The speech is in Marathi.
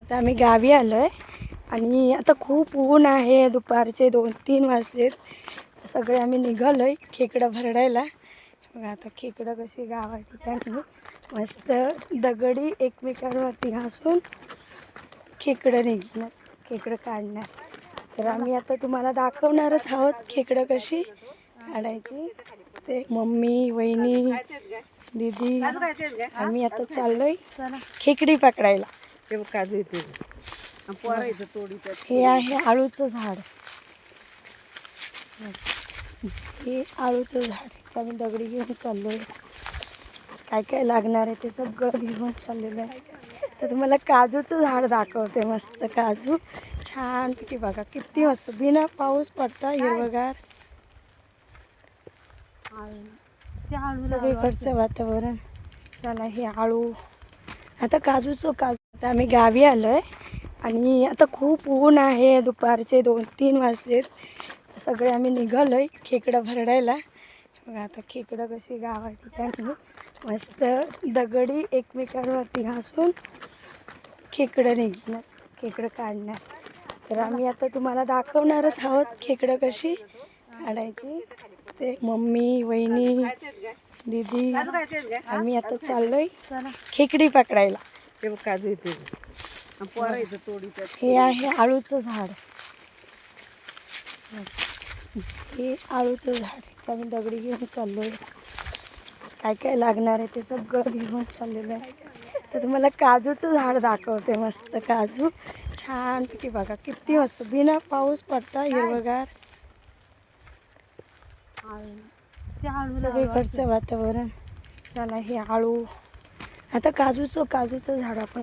आता आम्ही गावी आलो आहे आणि आता खूप ऊन आहे. दुपारचे 2-3 वाजलेत. सगळे आम्ही निघालो आहे खेकडं भरडायला. बघा आता खेकडं कशी गावा ठिकाणी मस्त दगडी एकमेकांवरती घासून खेकडं निघणार, खेकडं काढणार. तर आम्ही आता तुम्हाला दाखवणारच आहोत खेकडं कशी काढायची. ते मम्मी, वहिनी, दीदी आम्ही आता चाललोय खेकडी पकडायला. ते काजू येते हे आहे आळूचं झाड. हे आळूचं झाड आहे. आम्ही दगडी घेऊन चाललोय. काय काय लागणार आहे ते सगळं घेऊन चाललेलं आहे. तर तुम्हाला काजूचं झाड दाखवते. मस्त काजू छान पैकी बघा किती मस्त बिना पाऊस पडता हिरवगार सगळीकडचं वातावरण. चला हे आळू आता काजू आता आम्ही गावी आलो आहे आणि आता खूप ऊन आहे. दुपारचे 2-3 वाजलेत. सगळे आम्ही निघालो आहे खेकडं भरडायला. बघा आता खेकडं कशी गावा ठिकाणी मस्त दगडी एकमेकांवरती घासून खेकडं निघणार, खेकडं काढणार. तर आम्ही आता तुम्हाला दाखवणारच आहोत खेकडं कशी काढायची. ते मम्मी, वहिनी, दीदी आम्ही आता चाललोय खेकडी पकडायला. ते काजू येते हे आहे आळूचं झाड. हे आळूचं झाड आहे. आम्ही दगडी घेऊन चाललोय. काय काय लागणार आहे ते सगळं घेऊन चाललेलं आहे. तर तुम्हाला काजूचं झाड दाखवते. मस्त काजू छान पैकी बघा किती मस्त बिना पाऊस पडता हिरवगार सगळीकडचं वातावरण. चला हे आळू आता काजूचं झाड आपण